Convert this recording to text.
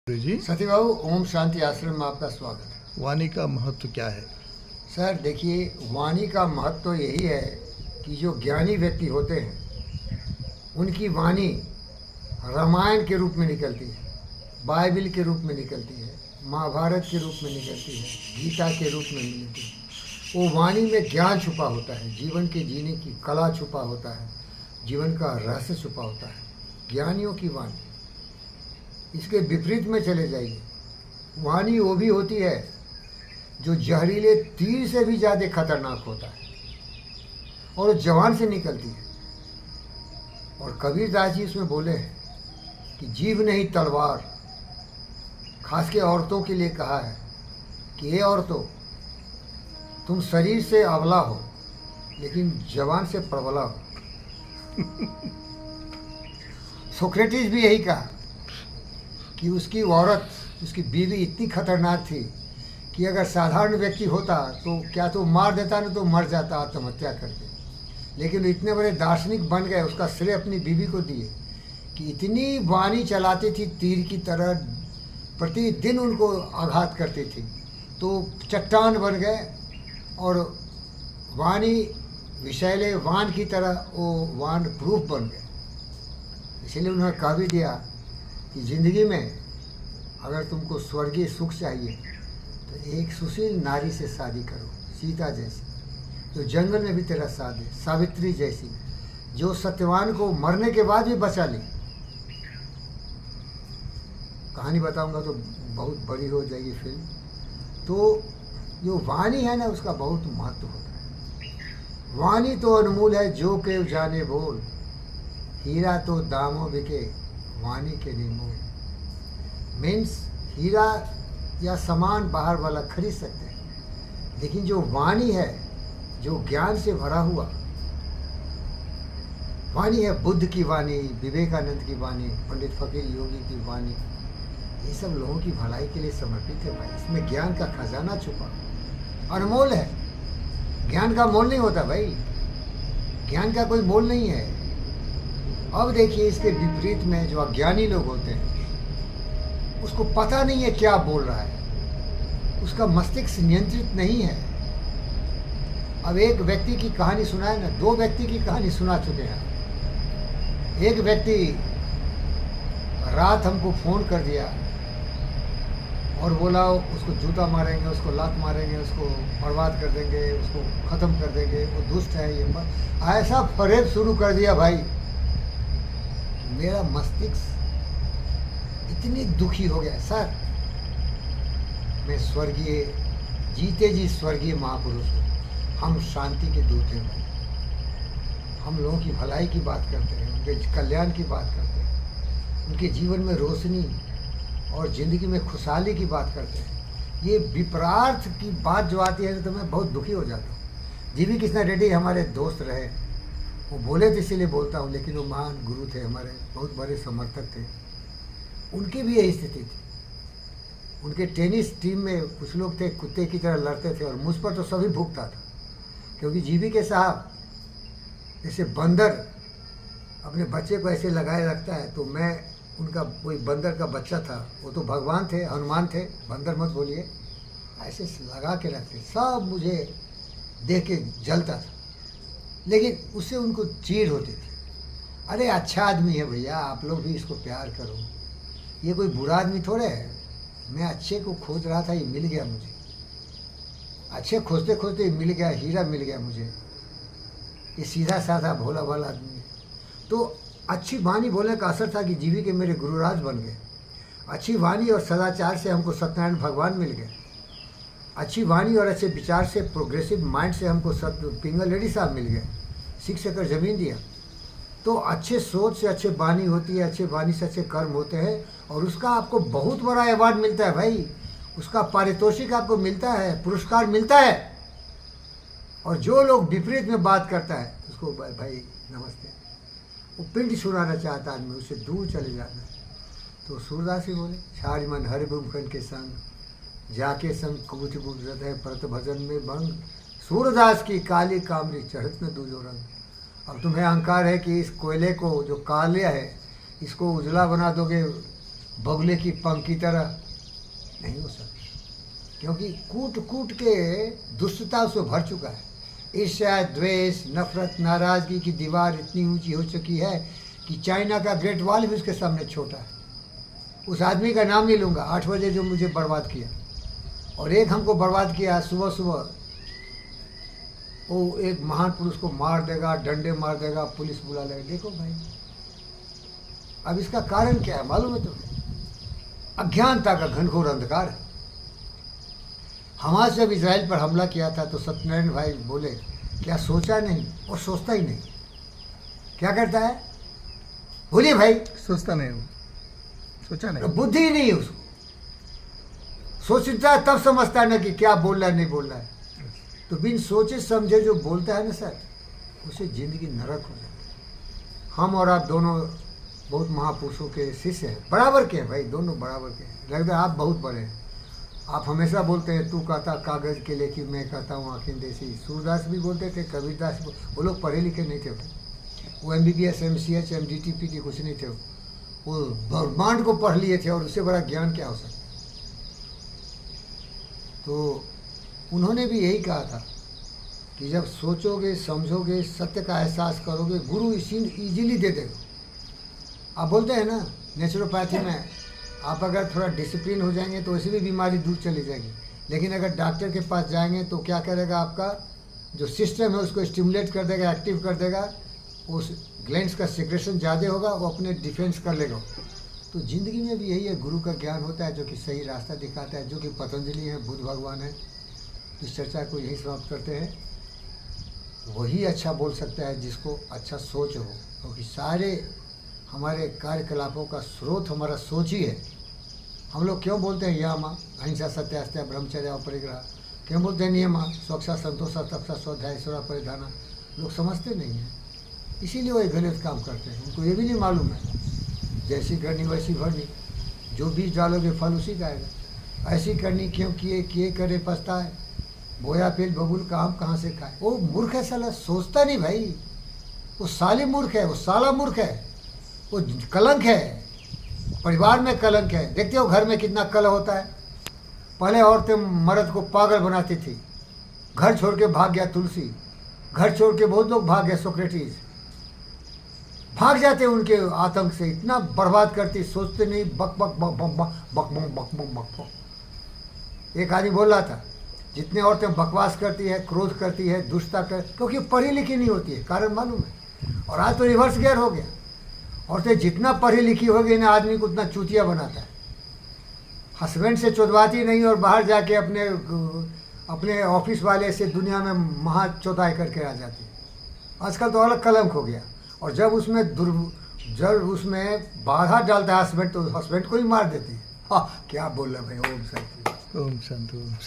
जी सती बाबू, ओम शांति आश्रम में आपका स्वागत है। वाणी का महत्व क्या है? सर देखिए, वाणी का महत्व तो यही है कि जो ज्ञानी व्यक्ति होते हैं उनकी वाणी रामायण के रूप में निकलती है, बाइबिल के रूप में निकलती है, महाभारत के रूप में निकलती है, गीता के रूप में मिलती है। वो वाणी में ज्ञान छुपा होता है, जीवन के जीने की कला छुपा होता है, जीवन का रहस्य छुपा होता है। ज्ञानियों की वाणी। इसके विपरीत में चले जाइए, वाणी वो भी होती है जो जहरीले तीर से भी ज़्यादा खतरनाक होता है और वो जवान से निकलती है। और कबीर दास जी उसमें बोले हैं कि जीभ नहीं तलवार, खास के औरतों के लिए कहा है कि ये औरतों, तुम शरीर से अबला हो लेकिन जवान से प्रबला हो। सोक्रेटिस भी यही कहा कि उसकी औरत, उसकी बीवी इतनी खतरनाक थी कि अगर साधारण व्यक्ति होता तो क्या तो मार देता, न तो मर जाता आत्महत्या करके। लेकिन वो इतने बड़े दार्शनिक बन गए, उसका श्रेय अपनी बीवी को दिए कि इतनी वाणी चलाती थी तीर की तरह, प्रतिदिन उनको आघात करती थी, तो चट्टान बन गए और वाणी विषैले वान की तरह वो वान प्रूफ बन गए। इसलिए उन्होंने कह भी दिया कि ज़िंदगी में अगर तुमको स्वर्गीय सुख चाहिए तो एक सुशील नारी से शादी करो, सीता जैसी, जो जंगल में भी तेरा साथ दे, सावित्री जैसी, जो सत्यवान को मरने के बाद भी बचा ली। कहानी बताऊंगा तो बहुत बड़ी हो जाएगी फिल्म। तो जो वाणी है ना, उसका बहुत महत्व होता है। वाणी तो अनमोल है, जो के जाने बोल, हीरा तो दामों बिके, वाणी के निर्मोल। मीन्स हीरा या सामान बाहर वाला खरीद सकते हैं, लेकिन जो वाणी है, जो ज्ञान से भरा हुआ वाणी है, बुद्ध की वाणी, विवेकानंद की वाणी, पंडित फकीर योगी की वाणी, ये सब लोगों की भलाई के लिए समर्पित है भाई। इसमें ज्ञान का खजाना छुपा, अनमोल है। ज्ञान का मोल नहीं होता भाई, ज्ञान का कोई मोल नहीं है। अब देखिए, इसके विपरीत में जो अज्ञानी लोग होते हैं, उसको पता नहीं है क्या बोल रहा है, उसका मस्तिष्क नियंत्रित नहीं है। अब एक व्यक्ति की कहानी सुनाए ना, दो व्यक्ति की कहानी सुना चुके हैं। एक व्यक्ति रात हमको फ़ोन कर दिया और बोला उसको जूता मारेंगे, उसको लात मारेंगे, उसको बर्बाद कर देंगे, उसको ख़त्म कर देंगे, वो दुष्ट है, ये ऐसा फरेब शुरू कर दिया भाई। मेरा मस्तिष्क इतनी दुखी हो गया। सर, मैं स्वर्गीय, जीते जी स्वर्गीय महापुरुष हूँ, हम शांति के दूत हैं। हम लोगों की भलाई की बात करते हैं, उनके कल्याण की बात करते हैं, उनके जीवन में रोशनी और ज़िंदगी में खुशहाली की बात करते हैं। ये विपरार्थ की बात जो आती है तो मैं बहुत दुखी हो जाता हूँ। जी.वी. कृष्णा रेड्डी हमारे दोस्त रहे, वो बोले थे इसीलिए बोलता हूँ, लेकिन वो महान गुरु थे, हमारे बहुत बड़े समर्थक थे। उनकी भी यही स्थिति थी। उनके टेनिस टीम में कुछ लोग थे, कुत्ते की तरह लड़ते थे और मुझ पर तो सभी भूखता था, क्योंकि जी.वी. के साहब जैसे बंदर अपने बच्चे को ऐसे लगाए रखता है, तो मैं उनका कोई बंदर का बच्चा था। वो तो भगवान थे, हनुमान थे, बंदर मत बोलिए, ऐसे लगा के रखते। सब मुझे देख के जलता था, लेकिन उससे उनको चीड़ होती थी। अरे अच्छा आदमी है भैया, आप लोग भी इसको प्यार करो, ये कोई बुरा आदमी थोड़े है। मैं अच्छे को खोज रहा था, ये मिल गया मुझे। अच्छे खोजते खोजते मिल गया, हीरा मिल गया मुझे। ये सीधा साधा भोला भाला आदमी है। तो अच्छी वाणी बोलने का असर था कि जी.वी. के मेरे गुरुराज बन गए। अच्छी वाणी और सदाचार से हमको सत्यनारायण भगवान मिल गए। अच्छी वाणी और अच्छे विचार से, प्रोग्रेसिव माइंड से हमको पिंगल रेड्डी साहब मिल गए, 6 एकड़ ज़मीन दिया। तो अच्छे सोच से अच्छे वाणी होती है, अच्छे वाणी से अच्छे कर्म होते हैं, और उसका आपको बहुत बड़ा अवार्ड मिलता है भाई। उसका पारितोषिक आपको मिलता है, पुरस्कार मिलता है। और जो लोग विपरीत में बात करता है उसको भाई नमस्ते, वो पिंड छुड़ाना चाहता है आदमी, उससे दूर चले जाना। तो सूरदास ही बोले, छाड़ मन हरि बुमखन के संग, जाके संग कबूत बुझत है परत भजन में भंग। सूरदास की काली कामरी चढ़त न दूजो रंग। अब तुम्हें अहंकार है कि इस कोयले को जो काले है इसको उजला बना दोगे, बगुले की पंख की तरह नहीं हो सकती, क्योंकि कूट कूट के दुष्टता उसको भर चुका है। ईर्ष्या, द्वेष, नफरत, नाराजगी की दीवार इतनी ऊंची हो चुकी है कि चाइना का ग्रेट वॉल भी उसके सामने छोटा है। उस आदमी का नाम नहीं लूँगा, 8 बजे जो मुझे बर्बाद किया, और एक हमको बर्बाद किया सुबह सुबह, वो एक महान पुरुष को मार देगा, डंडे मार देगा, पुलिस बुला लेगा। देखो भाई, अब इसका कारण क्या है मालूम है तुम्हें? अज्ञानता का घनघोर अंधकार है। हमास जब इजराइल पर हमला किया था तो सत्यनारायण भाई बोले, क्या सोचा नहीं? और सोचता ही नहीं। क्या करता है? बोलिए भाई। सोचता नहीं, सोचा नहीं, बुद्धि ही नहीं है उसको। सोचता है तब समझता है ना कि क्या बोल रहा है, नहीं बोल रहा है। तो बिन सोचे समझे जो बोलता है ना सर, उसे जिंदगी नरक हो जाती है। हम और आप दोनों बहुत महापुरुषों के शिष्य हैं, बराबर के हैं भाई, दोनों बराबर के हैं। लगता है आप बहुत बड़े हैं। आप हमेशा बोलते हैं, तू कहता कागज़ के लेखी, मैं कहता हूँ आँखें देसी। सूरदास भी बोलते थे, कबीरदास भी। वो लोग पढ़े लिखे नहीं थे, वो MBBS, MCH, MDT, PT कुछ नहीं थे। वो ब्रह्मांड को पढ़ लिए थे, और उससे बड़ा ज्ञान क्या हो सकता। तो उन्होंने भी यही कहा था कि जब सोचोगे, समझोगे, सत्य का एहसास करोगे, गुरु इजीली दे देगा। आप बोलते हैं ना नेचुरोपैथी में, आप अगर थोड़ा डिसिप्लिन हो जाएंगे तो वैसे भी बीमारी दूर चली जाएगी। लेकिन अगर डॉक्टर के पास जाएंगे तो क्या करेगा? आपका जो सिस्टम है उसको स्टिमुलेट कर देगा, एक्टिव कर देगा, उस ग्लैंड्स का सिक्रेशन ज़्यादा होगा, वो अपने डिफेंस कर लेगा। तो ज़िंदगी में भी यही है, गुरु का ज्ञान होता है जो कि सही रास्ता दिखाता है, जो कि पतंजलि है, बुद्ध भगवान है। इस चर्चा को यही समाप्त करते हैं। वही अच्छा बोल सकता है जिसको अच्छा सोच हो, क्योंकि सारे हमारे कार्यकलापों का स्रोत हमारा सोच ही है। हम लोग क्यों बोलते हैं यामा, अहिंसा, सत्य, अस्त्य, ब्रह्मचर्य और परिग्रह? क्यों बोलते हैं नियमा, स्वच्छता, संतोषा, तपसा, स्वाध्याय, ईश्वरा, परिधाना? लोग समझते नहीं हैं, इसीलिए वो गलत काम करते हैं। उनको ये भी नहीं मालूम है, जैसी करनी वैसी भरनी, जो बीज डालोगे फल उसी का आएगा। ऐसी करनी क्यों किए, किए करे पछताए, बोया पेल बबूल का आम कहाँ से खाए। वो मूर्ख है साला, सोचता नहीं भाई। वो साली मूर्ख है, वो साला मूर्ख है, वो कलंक है, परिवार में कलंक है। देखते हो घर में कितना कलह होता है। पहले औरतें मर्द को पागल बनाती थी, घर छोड़ के भाग गया तुलसी, घर छोड़ के बहुत लोग भाग गए, सोक्रेटिस भाग जाते उनके आतंक से, इतना बर्बाद करती, सोचते नहीं, बक बक बक बक बक बक बक बक बक बक। एक आदमी बोल रहा था, जितने औरतें बकवास करती है, क्रोध करती है, दुष्टता कर, क्योंकि पढ़ी लिखी नहीं होती है। कारण मालूम है? और आज तो रिवर्स गेयर हो गया। औरतें जितना पढ़ी लिखी होगी ना, आदमी को उतना चूतिया बनाता है। हस्बैंड से चौधवाती नहीं और बाहर जाके अपने ऑफिस वाले से दुनिया में महा चौथाई करके आ जाती है। आजकल तो अलग कलंक हो गया। और जब उसमें बाधा डालता है हस्बैंड, तो हस्बैंड को ही मार देती है। हाँ, क्या बोल रहे भाई। ओम शांति। ओम शांति।